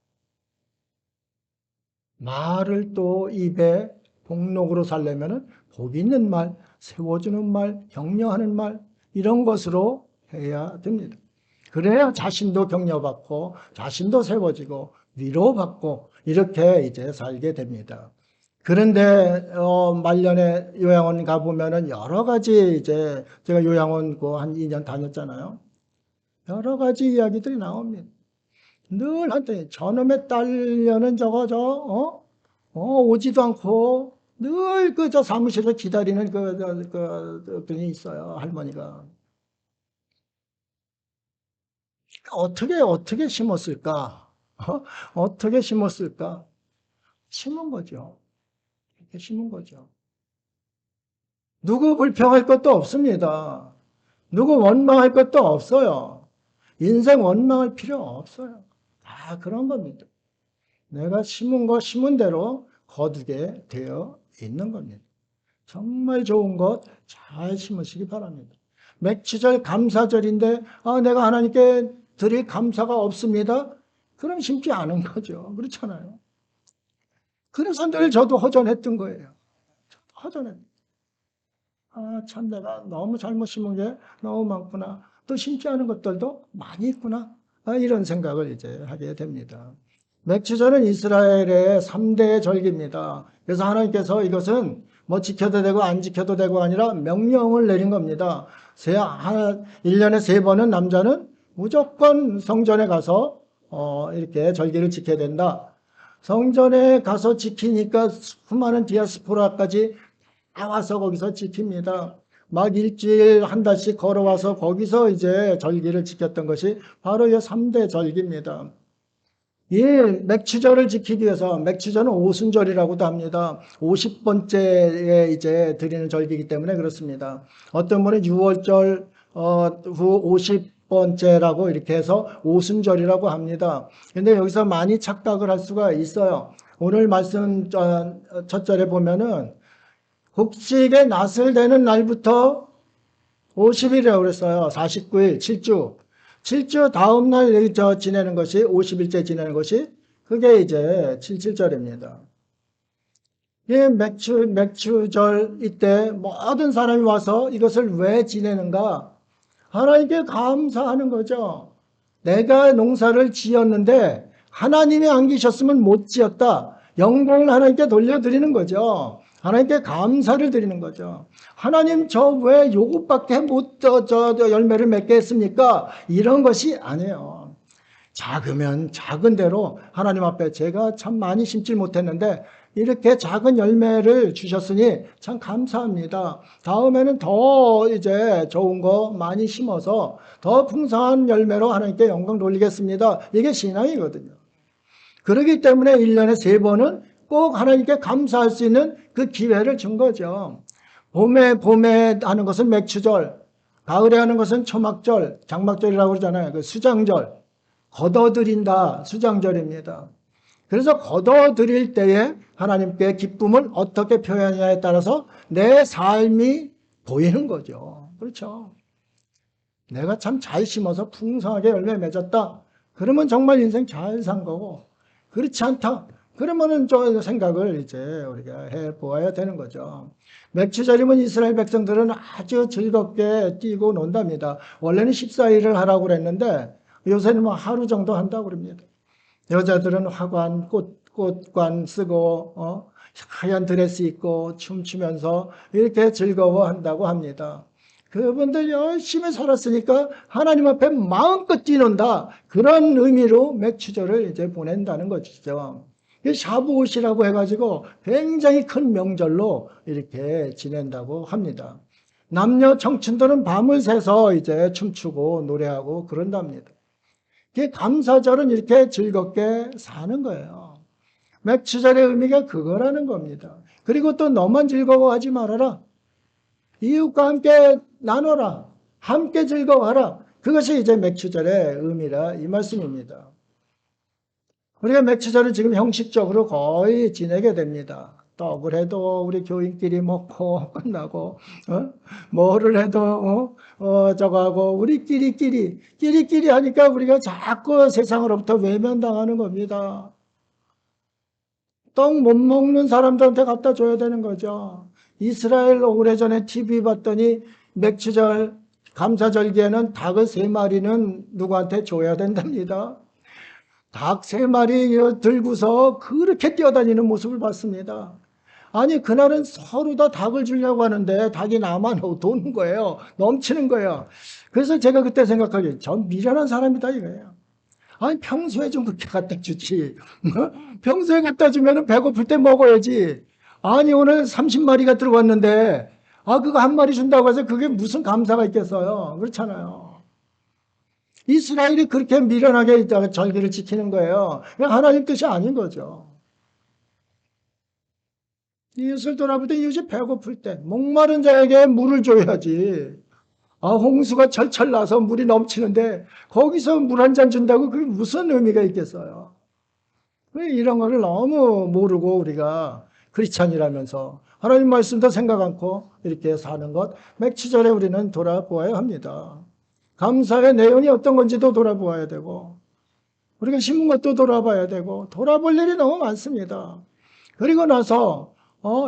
말을 또 입에 복록으로 살려면은 복 있는 말, 세워주는 말, 격려하는 말 이런 것으로 해야 됩니다. 그래야 자신도 격려받고 자신도 세워지고 위로받고 이렇게 이제 살게 됩니다. 그런데 말년에 요양원 가보면은 여러 가지 이제 제가 요양원 한 2년 다녔잖아요. 여러 가지 이야기들이 나옵니다. 늘 한테 저놈의 딸려는 오지도 않고 늘 저 사무실에서 기다리는 분이 있어요. 할머니가. 어떻게 심었을까? 어떻게 심었을까? 심은 거죠. 이렇게 심은 거죠. 누구 불평할 것도 없습니다. 누구 원망할 것도 없어요. 인생 원망할 필요 없어요. 다 그런 겁니다. 내가 심은 거 심은 대로 거두게 되어 있는 겁니다. 정말 좋은 것 잘 심으시기 바랍니다. 맥추절 감사절인데 내가 하나님께 드릴 감사가 없습니다. 그럼 심지 않은 거죠. 그렇잖아요. 그래서 늘 저도 허전했던 거예요. 허전했. 참 내가 너무 잘못 심은 게 너무 많구나. 또 심지 않은 것들도 많이 있구나. 이런 생각을 이제 하게 됩니다. 맥추절은 이스라엘의 3대 절기입니다. 그래서 하나님께서 이것은 지켜도 되고 안 지켜도 되고 아니라 명령을 내린 겁니다. 1년에 3번은 남자는 무조건 성전에 가서 이렇게 절기를 지켜야 된다. 성전에 가서 지키니까 수많은 디아스포라까지 나와서 거기서 지킵니다. 막 일주일 한 달씩 걸어와서 거기서 이제 절기를 지켰던 것이 바로 이 3대 절기입니다. 이 맥추절을 지키기 위해서 맥추절은 오순절이라고도 합니다. 50번째에 이제 드리는 절기이기 때문에 그렇습니다. 어떤 분은 6월절 후 번째라고 이렇게 해서 오순절이라고 합니다. 근데 여기서 많이 착각을 할 수가 있어요. 오늘 말씀 첫 절에 보면은 곡식의 낫을 대는 날부터 50일이라고 그랬어요. 49일, 7주. 7주 다음 날 지내는 것이 50일째 지내는 것이 그게 이제 77절입니다. 이 맥추절 이때 모든 사람이 와서 이것을 왜 지내는가? 하나님께 감사하는 거죠. 내가 농사를 지었는데 하나님이 안 계셨으면 못 지었다. 영광을 하나님께 돌려드리는 거죠. 하나님께 감사를 드리는 거죠. 하나님 저 왜 요것밖에 못 열매를 맺게 했습니까? 이런 것이 아니에요. 작으면 작은 대로 하나님 앞에 제가 참 많이 심지 못했는데 이렇게 작은 열매를 주셨으니 참 감사합니다. 다음에는 더 이제 좋은 거 많이 심어서 더 풍성한 열매로 하나님께 영광 돌리겠습니다. 이게 신앙이거든요. 그렇기 때문에 1년에 3번은 꼭 하나님께 감사할 수 있는 그 기회를 준 거죠. 봄에 하는 것은 맥추절, 가을에 하는 것은 초막절, 장막절이라고 그러잖아요. 그 수장절, 걷어들인다 수장절입니다. 그래서 걷어들일 때에 하나님께 기쁨을 어떻게 표현하냐에 따라서 내 삶이 보이는 거죠. 그렇죠. 내가 참 잘 심어서 풍성하게 열매 맺었다. 그러면 정말 인생 잘 산 거고, 그렇지 않다. 그러면은 저 생각을 이제 우리가 해 보아야 되는 거죠. 맥추절이면 이스라엘 백성들은 아주 즐겁게 뛰고 논답니다. 원래는 14일을 하라고 그랬는데 요새는 뭐 하루 정도 한다고 그럽니다. 여자들은 화관, 꽃관 쓰고, 하얀 드레스 입고 춤추면서 이렇게 즐거워한다고 합니다. 그분들 열심히 살았으니까 하나님 앞에 마음껏 뛰는다. 그런 의미로 맥추절을 이제 보낸다는 것이죠. 샤브옷이라고 해가지고 굉장히 큰 명절로 이렇게 지낸다고 합니다. 남녀 청춘들은 밤을 새서 이제 춤추고 노래하고 그런답니다. 감사절은 이렇게 즐겁게 사는 거예요. 맥추절의 의미가 그거라는 겁니다. 그리고 또 너만 즐거워하지 말아라. 이웃과 함께 나눠라. 함께 즐거워하라. 그것이 이제 맥추절의 의미라 이 말씀입니다. 우리가 맥추절을 지금 형식적으로 거의 지내게 됩니다. 떡을 해도 우리 교인끼리 먹고 끝나고, 뭐를 해도 저거 하고 끼리끼리 하니까 우리가 자꾸 세상으로부터 외면당하는 겁니다. 떡 못 먹는 사람들한테 갖다 줘야 되는 거죠. 이스라엘 오래전에 TV 봤더니 맥추절 감사절기에는 닭을 3마리는 누구한테 줘야 된답니다. 닭 3마리 들고서 그렇게 뛰어다니는 모습을 봤습니다. 아니 그날은 서로 다 닭을 주려고 하는데 닭이 나만 도는 거예요. 넘치는 거예요. 그래서 제가 그때 생각하기에 전 미련한 사람이다 이거예요. 아니 평소에 좀 그렇게 갖다 주지. 평소에 갖다 주면 배고플 때 먹어야지. 아니 오늘 30마리가 들어왔는데 그거 한 마리 준다고 해서 그게 무슨 감사가 있겠어요. 그렇잖아요. 이스라엘이 그렇게 미련하게 절기를 지키는 거예요. 하나님 뜻이 아닌 거죠. 이웃을 돌아볼 때 이웃이 배고플 때 목마른 자에게 물을 줘야지. 홍수가 철철 나서 물이 넘치는데 거기서 물 한 잔 준다고 그게 무슨 의미가 있겠어요. 이런 거를 너무 모르고 우리가 크리스찬이라면서 하나님 말씀도 생각 않고 이렇게 사는 것 맥추절에 우리는 돌아보아야 합니다. 감사의 내용이 어떤 건지도 돌아보아야 되고 우리가 심은 것도 돌아봐야 되고 돌아볼 일이 너무 많습니다. 그리고 나서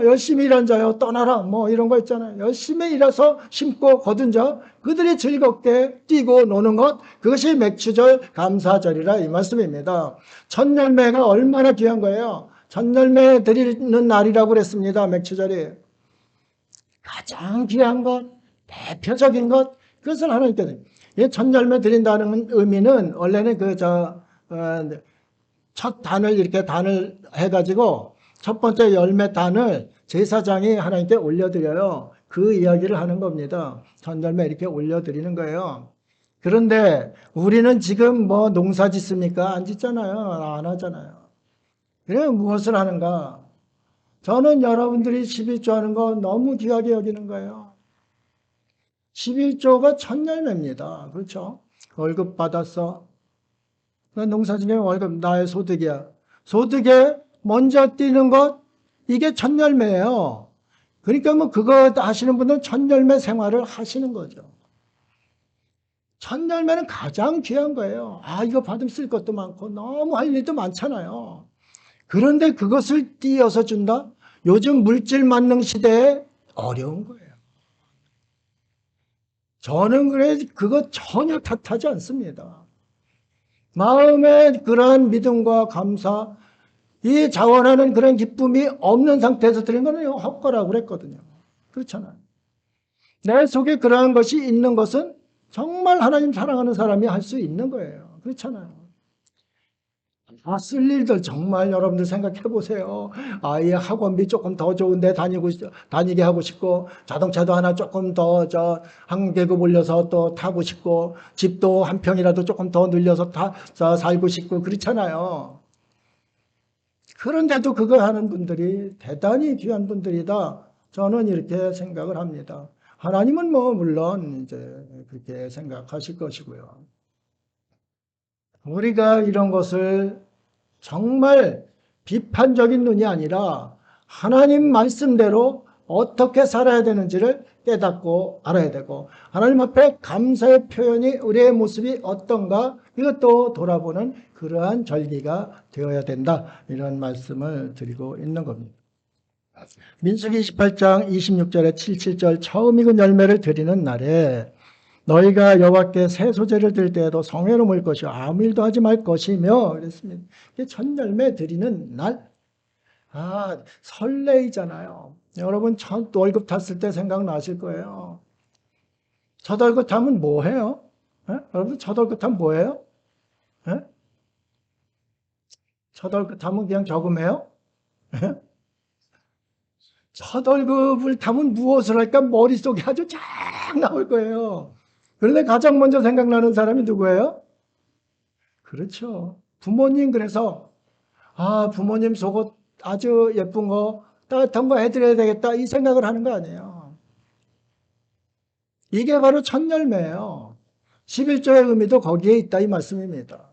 열심히 일한 자여 떠나라 뭐 이런 거 있잖아요. 열심히 일해서 심고 거둔 자 그들이 즐겁게 뛰고 노는 것 그것이 맥추절 감사절이라 이 말씀입니다. 첫 열매가 얼마나 귀한 거예요. 첫 열매 드리는 날이라고 그랬습니다. 맥추절이 가장 귀한 것 대표적인 것 그것을 하나님께 첫 열매 드린다는 의미는 원래는 첫 단을 이렇게 단을 해가지고 첫 번째 열매 단을 제사장이 하나님께 올려드려요. 그 이야기를 하는 겁니다. 첫 열매 이렇게 올려드리는 거예요. 그런데 우리는 지금 뭐 농사 짓습니까? 안 짓잖아요. 안 하잖아요. 그래 무엇을 하는가? 저는 여러분들이 11조 하는 거 너무 귀하게 여기는 거예요. 11조가 첫 열매입니다. 그렇죠? 월급 받았어. 나 농사짓는 월급 나의 소득이야. 소득에 먼저 뛰는 것, 이게 첫 열매예요. 그러니까 뭐 그거 하시는 분들은 첫 열매 생활을 하시는 거죠. 첫 열매는 가장 귀한 거예요. 아, 이거 받으면 쓸 것도 많고 너무 할 일도 많잖아요. 그런데 그것을 띄어서 준다? 요즘 물질 만능 시대에 어려운 거예요. 저는 그래 그거 전혀 탓하지 않습니다. 마음에 그러한 믿음과 감사, 이 자원하는 그런 기쁨이 없는 상태에서 드린 거는 헛거라고 그랬거든요. 그렇잖아요. 내 속에 그러한 것이 있는 것은 정말 하나님 사랑하는 사람이 할 수 있는 거예요. 그렇잖아요. 쓸 일들 정말 여러분들 생각해 보세요. 아이 학원비 조금 더 좋은데 다니게 하고 싶고, 자동차도 하나 조금 더 한 계급 올려서 또 타고 싶고, 집도 한 평이라도 조금 더 늘려서 살고 싶고, 그렇잖아요. 그런데도 그거 하는 분들이 대단히 귀한 분들이다. 저는 이렇게 생각을 합니다. 하나님은 뭐 물론 이제 그렇게 생각하실 것이고요. 우리가 이런 것을 정말 비판적인 눈이 아니라 하나님 말씀대로 어떻게 살아야 되는지를 깨닫고 알아야 되고, 하나님 앞에 감사의 표현이 우리의 모습이 어떤가 이것도 돌아보는 그러한 절기가 되어야 된다, 이런 말씀을 드리고 있는 겁니다. 민수기 28장 26절에 77절 처음 익은 열매를 드리는 날에 너희가 여호와께 새 소재를 드릴 때에도 성회로 모일 것이요 아무 일도 하지 말 것이며 그랬습니다. 이게 첫 열매 드리는 날. 설레이잖아요. 여러분 첫 월급 탔을 때 생각나실 거예요. 첫 월급 타면 뭐 해요? 여러분 첫 월급 타면 뭐 해요? 첫 월급 타면 그냥 저금해요? 첫 월급을 타면 무엇을 할까 머릿속에 아주 쫙 나올 거예요. 그런데 가장 먼저 생각나는 사람이 누구예요? 그렇죠. 부모님. 그래서 부모님 속옷 아주 예쁜 거 따뜻한 거 해드려야 되겠다 이 생각을 하는 거 아니에요. 이게 바로 첫 열매예요. 11조의 의미도 거기에 있다 이 말씀입니다.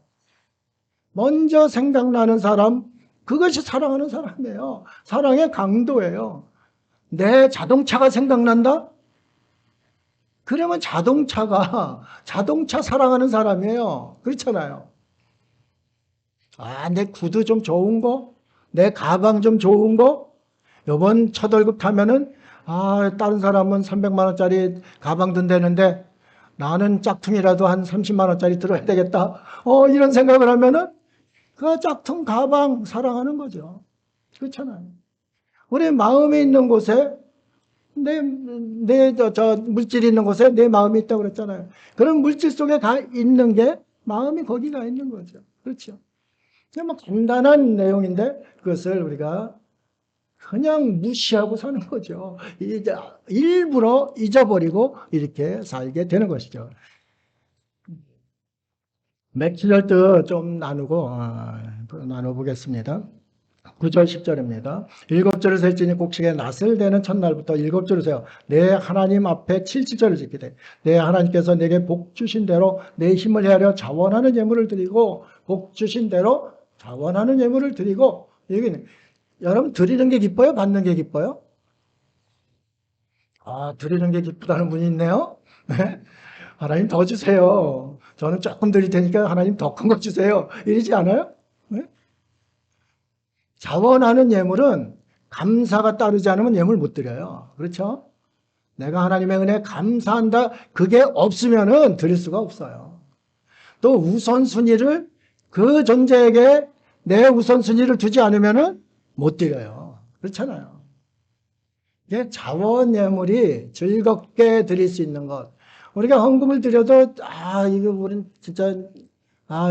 먼저 생각나는 사람, 그것이 사랑하는 사람이에요. 사랑의 강도예요. 내 자동차가 생각난다? 그러면 자동차 사랑하는 사람이에요. 그렇잖아요. 내 구두 좀 좋은 거, 내 가방 좀 좋은 거, 요번 첫 월급 타면은, 다른 사람은 300만 원짜리 가방 든다는데 나는 짝퉁이라도 한 30만 원짜리 들어야 되겠다. 이런 생각을 하면은 그 짝퉁 가방 사랑하는 거죠. 그렇잖아요. 우리 마음에 있는 곳에 물질이 있는 곳에 내 마음이 있다고 그랬잖아요. 그런 물질 속에 가 있는 게 마음이 거기 가 있는 거죠. 그렇죠. 그냥 간단한 내용인데 그것을 우리가 그냥 무시하고 사는 거죠. 일부러 잊어버리고 이렇게 살게 되는 것이죠. 맥주절도 좀 나눠보겠습니다. 9절 10절입니다. 7절을 셀지니 곡식에 낫을 대는 첫날부터 7절을 세워 내 하나님 앞에 77절을 짓게 돼. 내 하나님께서 내게 복 주신 대로 내 힘을 헤아려 자원하는 예물을 드리고, 복 주신 대로 자원하는 예물을 드리고. 여기는 여러분 드리는 게 기뻐요? 받는 게 기뻐요? 드리는 게 기쁘다는 분이 있네요. 네? 하나님 더 주세요. 저는 조금 드릴 테니까 하나님 더 큰 거 주세요. 이러지 않아요? 네? 자원하는 예물은 감사가 따르지 않으면 예물 못 드려요. 그렇죠? 내가 하나님의 은혜에 감사한다. 그게 없으면은 드릴 수가 없어요. 또 우선순위를 그 존재에게 내 우선순위를 두지 않으면은 못 드려요. 그렇잖아요. 이게 자원 예물이 즐겁게 드릴 수 있는 것. 우리가 헌금을 드려도 이거 우린 진짜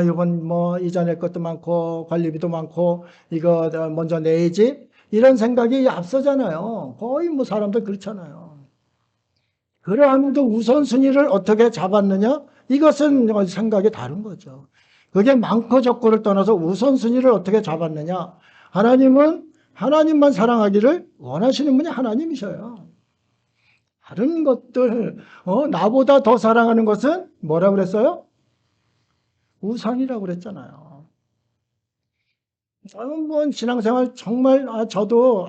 이건 뭐 이자 낼 것도 많고 관리비도 많고 이거 먼저 내야지 이런 생각이 앞서잖아요. 거의 뭐 사람들 그렇잖아요. 그러함에도 우선순위를 어떻게 잡았느냐? 이것은 생각이 다른 거죠. 그게 많고 적고를 떠나서 우선순위를 어떻게 잡았느냐? 하나님은 하나님만 사랑하기를 원하시는 분이 하나님이셔요. 다른 것들 나보다 더 사랑하는 것은 뭐라고 그랬어요? 우상이라고 그랬잖아요. 뭐 신앙생활 정말 저도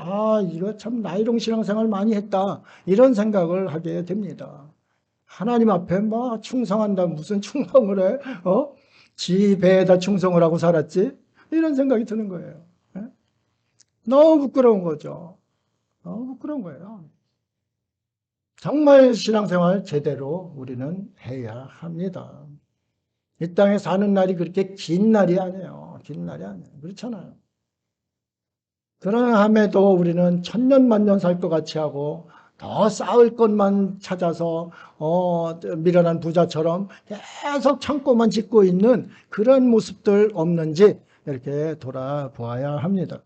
이거 참 나이롱 신앙생활 많이 했다 이런 생각을 하게 됩니다. 하나님 앞에 막 충성한다 무슨 충성을 해? 지 배에다 충성을 하고 살았지? 이런 생각이 드는 거예요. 예? 너무 부끄러운 거죠. 너무 부끄러운 거예요. 정말 신앙생활 제대로 우리는 해야 합니다. 이 땅에 사는 날이 그렇게 긴 날이 아니에요. 긴 날이 아니에요. 그렇잖아요. 그러함에도 우리는 천년만년 살 것 같이 하고 더 쌓을 것만 찾아서 미련한 부자처럼 계속 창고만 짓고 있는 그런 모습들 없는지 이렇게 돌아보아야 합니다.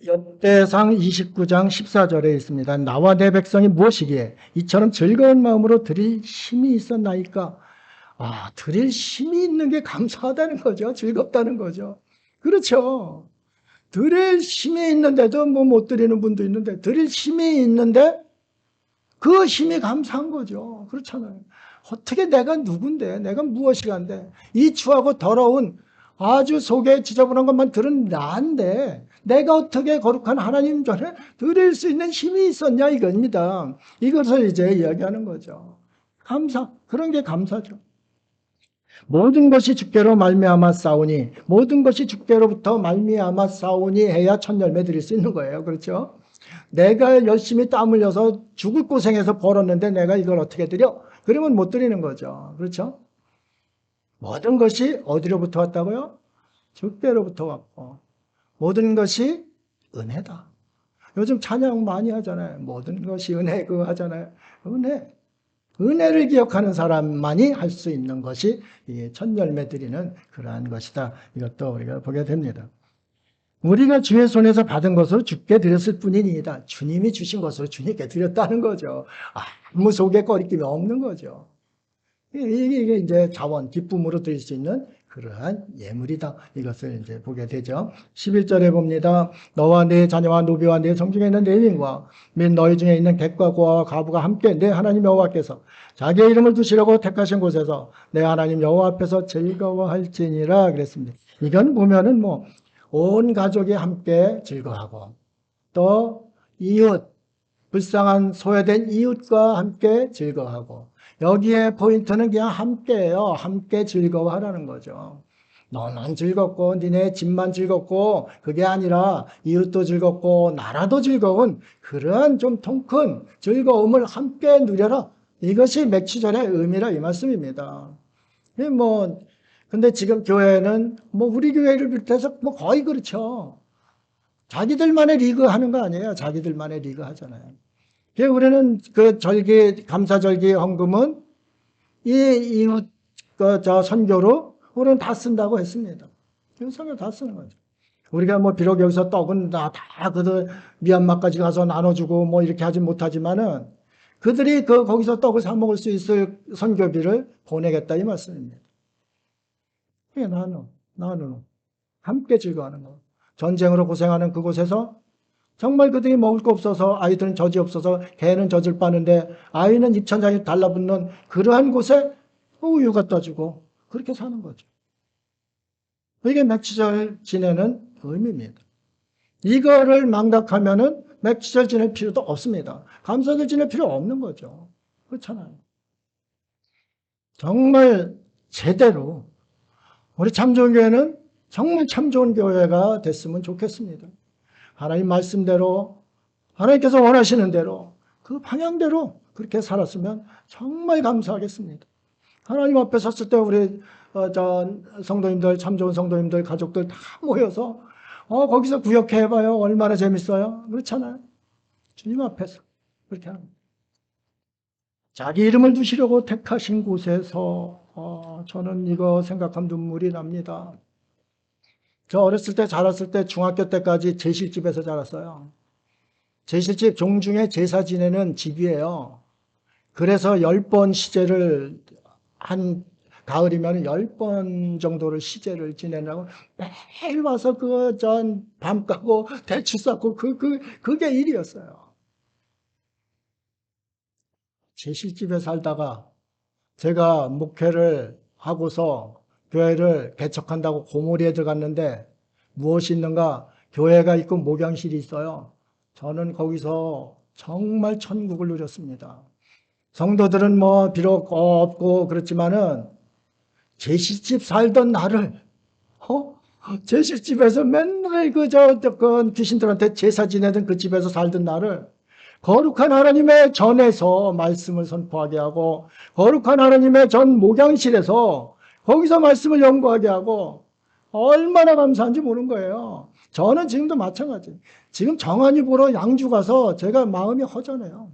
역대상 29장 14절에 있습니다. 나와 내 백성이 무엇이기에 이처럼 즐거운 마음으로 드릴 힘이 있었나이까. 드릴 힘이 있는 게 감사하다는 거죠. 즐겁다는 거죠. 그렇죠. 드릴 힘이 있는데도 뭐 못 드리는 분도 있는데 드릴 힘이 있는데 그 힘이 감사한 거죠. 그렇잖아요. 어떻게 내가 누군데 내가 무엇이간데 이 추하고 더러운 아주 속에 지저분한 것만 들은 나인데 내가 어떻게 거룩한 하나님 전에 드릴 수 있는 힘이 있었냐 이겁니다. 이것을 이제 이야기하는 거죠. 감사, 그런 게 감사죠. 모든 것이 주께로 말미암아 싸우니 모든 것이 주께로부터 말미암아 싸우니 해야 첫 열매 드릴 수 있는 거예요. 그렇죠? 내가 열심히 땀 흘려서 죽을 고생해서 벌었는데 내가 이걸 어떻게 드려? 그러면 못 드리는 거죠. 그렇죠? 모든 것이 어디로부터 왔다고요? 주께로부터 왔고 모든 것이 은혜다. 요즘 찬양 많이 하잖아요. 모든 것이 은혜 그거 하잖아요. 은혜. 은혜를 기억하는 사람만이 할 수 있는 것이 첫 열매 드리는 그러한 것이다. 이것도 우리가 보게 됩니다. 우리가 주의 손에서 받은 것으로 주께 드렸을 뿐이니이다. 주님이 주신 것으로 주님께 드렸다는 거죠. 아무 속에 거리낌이 없는 거죠. 이게 이제 자원, 기쁨으로 드릴 수 있는 그러한 예물이다. 이것을 이제 보게 되죠. 11절에 봅니다. 너와 네 자녀와 노비와 네 성중에 있는 레위인과 및 너희 중에 있는 객과 고아와 가부가 함께 내 하나님 여호와께서 자기의 이름을 두시려고 택하신 곳에서 내 하나님 여호와 앞에서 즐거워할지니라 그랬습니다. 이건 보면은 뭐 온 가족이 함께 즐거워하고 또 이웃, 불쌍한 소외된 이웃과 함께 즐거워하고 여기에 포인트는 그냥 함께예요. 함께 즐거워하라는 거죠. 너는 즐겁고 니네 집만 즐겁고 그게 아니라 이웃도 즐겁고 나라도 즐거운 그러한 좀 통큰 즐거움을 함께 누려라. 이것이 맥주절의 의미라 이 말씀입니다. 근데 지금 교회는 뭐 우리 교회를 비롯해서 뭐 거의 그렇죠. 자기들만의 리그 하는 거 아니에요. 자기들만의 리그 하잖아요. 우리는 그 절기, 감사절기 헌금은 이 이웃, 저 선교로 우리는 다 쓴다고 했습니다. 선교 다 쓰는 거죠. 우리가 뭐 비록 여기서 떡은 다 그들 미얀마까지 가서 나눠주고 뭐 이렇게 하지 못하지만은 그들이 거기서 떡을 사 먹을 수 있을 선교비를 보내겠다 이 말씀입니다. 이게 나누는 함께 즐거워하는 거. 전쟁으로 고생하는 그곳에서 정말 그들이 먹을 거 없어서 아이들은 젖이 없어서 개는 젖을 빠는데 아이는 입천장에 달라붙는 그러한 곳에 우유 갖다 주고 그렇게 사는 거죠. 이게 맥주절 지내는 의미입니다. 이거를 망각하면은 맥주절 지낼 필요도 없습니다. 감사절 지낼 필요 없는 거죠. 그렇잖아요. 정말 제대로 우리 참 좋은 교회는 정말 참 좋은 교회가 됐으면 좋겠습니다. 하나님 말씀대로 하나님께서 원하시는 대로 그 방향대로 그렇게 살았으면 정말 감사하겠습니다. 하나님 앞에 섰을 때 우리 성도님들 참 좋은 성도님들 가족들 다 모여서 거기서 구역해 봐요. 얼마나 재밌어요. 그렇잖아요. 주님 앞에서 그렇게 하는 거예요. 자기 이름을 두시려고 택하신 곳에서 저는 이거 생각하면 눈물이 납니다. 저 어렸을 때 자랐을 때 중학교 때까지 제실집에서 자랐어요. 제실집 종중에 제사 지내는 집이에요. 그래서 10번 시제를 한 가을이면 10번 정도를 시제를 지내라고 매일 와서 밤 까고 대추 쌓고 그게 일이었어요. 제실집에 살다가 제가 목회를 하고서 교회를 개척한다고 고모리에 들어갔는데 무엇이 있는가? 교회가 있고 목양실이 있어요. 저는 거기서 정말 천국을 누렸습니다. 성도들은 뭐 비록 없고 그렇지만은 제실집 살던 나를 제실집에서 맨날 그 귀신들한테 제사 지내던 그 집에서 살던 나를 거룩한 하나님의 전에서 말씀을 선포하게 하고 거룩한 하나님의 전 목양실에서 거기서 말씀을 연구하게 하고 얼마나 감사한지 모르는 거예요. 저는 지금도 마찬가지. 지금 정한이 보러 양주 가서 제가 마음이 허전해요.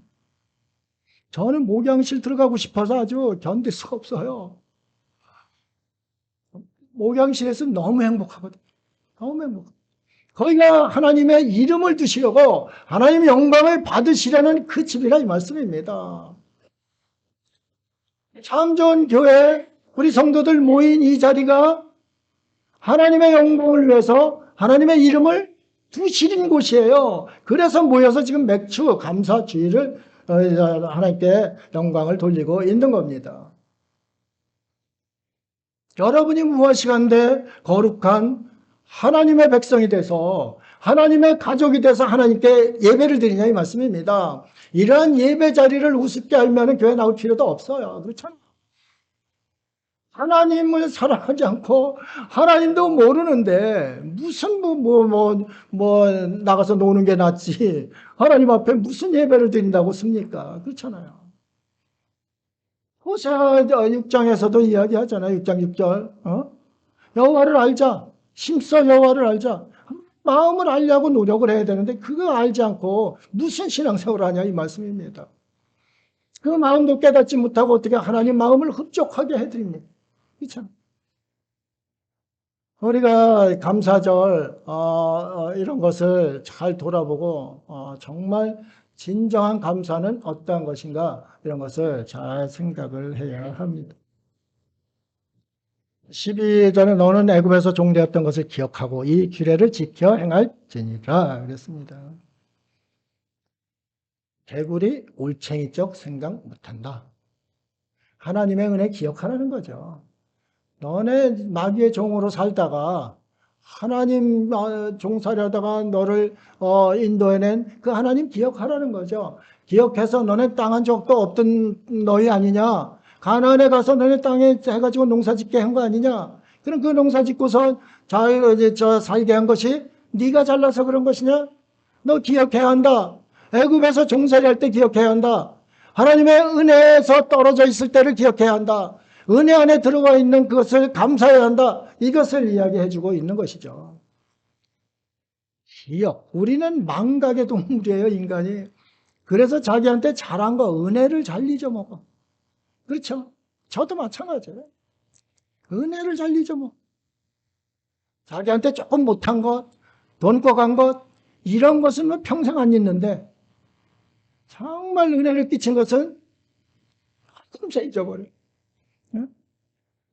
저는 목양실 들어가고 싶어서 아주 견딜 수가 없어요. 목양실에서 너무 행복하거든요. 너무 행복. 거기가 하나님의 이름을 두시려고 하나님의 영광을 받으시려는 그 집이라 이 말씀입니다. 참 좋은 교회, 우리 성도들 모인 이 자리가 하나님의 영광을 위해서 하나님의 이름을 두시는 곳이에요. 그래서 모여서 지금 맥주 감사 주일을 하나님께 영광을 돌리고 있는 겁니다. 여러분이 무엇이간데 거룩한 하나님의 백성이 돼서 하나님의 가족이 돼서 하나님께 예배를 드리냐 이 말씀입니다. 이러한 예배 자리를 우습게 알면 교회 나올 필요도 없어요. 그렇잖아요. 하나님을 사랑하지 않고 하나님도 모르는데 무슨 나가서 노는 게 낫지 하나님 앞에 무슨 예배를 드린다고 씁니까? 그렇잖아요. 호세아 6장에서도 이야기하잖아요. 6장 6절. 여호와를 알자. 심써 여호와를 알자. 마음을 알려고 노력을 해야 되는데 그거 알지 않고 무슨 신앙생활을 하냐 이 말씀입니다. 그 마음도 깨닫지 못하고 어떻게 하나님 마음을 흡족하게 해드립니까? 그렇죠? 우리가 감사절 이런 것을 잘 돌아보고 정말 진정한 감사는 어떠한 것인가 이런 것을 잘 생각을 해야 합니다. 12절에 너는 애굽에서 종되었던 것을 기억하고 이 규례를 지켜 행할지니라 그랬습니다. 개구리 올챙이적 생각 못한다. 하나님의 은혜 기억하라는 거죠. 너네 마귀의 종으로 살다가 하나님 종살이하다가 너를 인도해낸 그 하나님 기억하라는 거죠. 기억해서 너네 땅한 적도 없던 너희 아니냐. 가나안에 가서 너네 땅에 해가지고 농사 짓게 한 거 아니냐. 그럼 그 농사 짓고서 살게 한 것이 네가 잘나서 그런 것이냐. 너 기억해야 한다. 애굽에서 종살이할 때 기억해야 한다. 하나님의 은혜에서 떨어져 있을 때를 기억해야 한다. 은혜 안에 들어가 있는 그것을 감사해야 한다. 이것을 이야기해주고 있는 것이죠. 기억. 우리는 망각의 동물이에요, 인간이. 그래서 자기한테 잘한 거, 은혜를 잘 잊어먹어. 그렇죠? 저도 마찬가지예요. 은혜를 잘 잊어먹어. 자기한테 조금 못한 것, 돈 꿔간 것, 이런 것은 뭐 평생 안 잊는데, 정말 은혜를 끼친 것은 금세 잊어버려.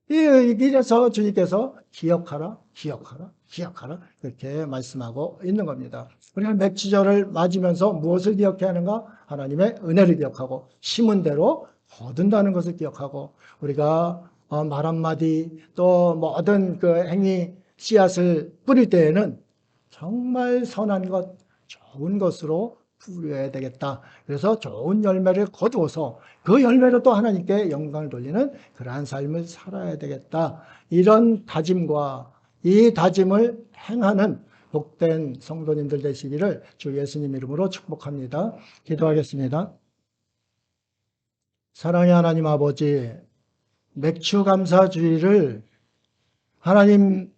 이래서 주님께서 기억하라, 기억하라, 기억하라 그렇게 말씀하고 있는 겁니다. 우리가 맥주절을 맞으면서 무엇을 기억해야 하는가? 하나님의 은혜를 기억하고 심은 대로 거둔다는 것을 기억하고 우리가 말 한마디 또 모든 그 행위 씨앗을 뿌릴 때에는 정말 선한 것, 좋은 것으로 뿌려야 되겠다. 그래서 좋은 열매를 거두어서 그 열매로 또 하나님께 영광을 돌리는 그러한 삶을 살아야 되겠다. 이런 다짐과 이 다짐을 행하는 복된 성도님들 되시기를 주 예수님 이름으로 축복합니다. 기도하겠습니다. 사랑의 하나님 아버지, 맥주 감사 주일을 하나님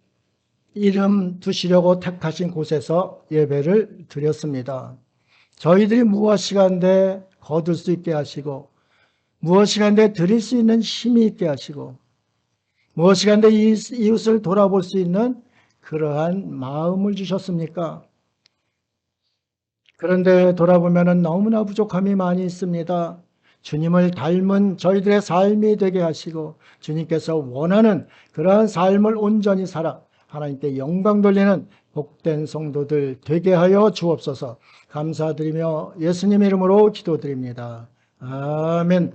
이름 두시려고 택하신 곳에서 예배를 드렸습니다. 저희들이 무엇이간데 거둘 수 있게 하시고 무엇이간데 드릴 수 있는 힘이 있게 하시고 무엇이간데 이웃을 돌아볼 수 있는 그러한 마음을 주셨습니까? 그런데 돌아보면 너무나 부족함이 많이 있습니다. 주님을 닮은 저희들의 삶이 되게 하시고 주님께서 원하는 그러한 삶을 온전히 살아 하나님께 영광 돌리는 복된 성도들 되게 하여 주옵소서. 감사드리며 예수님 이름으로 기도드립니다. 아멘.